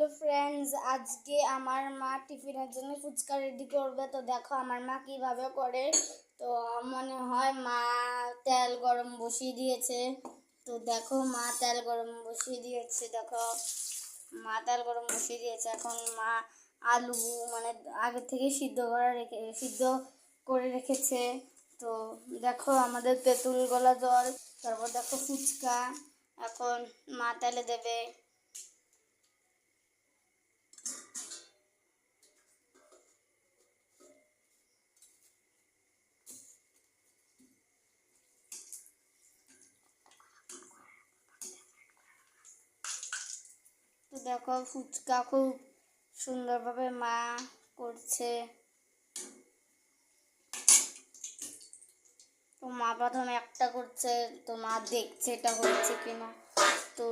Hello friends, আজকে আমার মা টিফিনের জন্য ফুচকা রেডি করবে। তো দেখো আমার মা কিভাবে করে। তো মনে হয় মা তেল গরম বসিয়ে দিয়েছে। তো দেখো মা তেল গরম বসিয়ে দিয়েছে। দেখো মা তেল গরম বসিয়ে দিয়েছে। এখন মা আলু মানে আগে থেকে সিদ্ধ করে রেখেছে। তো দেখো আমাদের তেঁতুল গলা জল, তারপর দেখো ফুচকা এখন মা তেলে দেবে। তো দেখো ফুচকা খুব সুন্দরভাবে মা করছে। তো মা প্রথমে একটা করছে, তো মা দেখছে এটা হচ্ছে কিনা। তো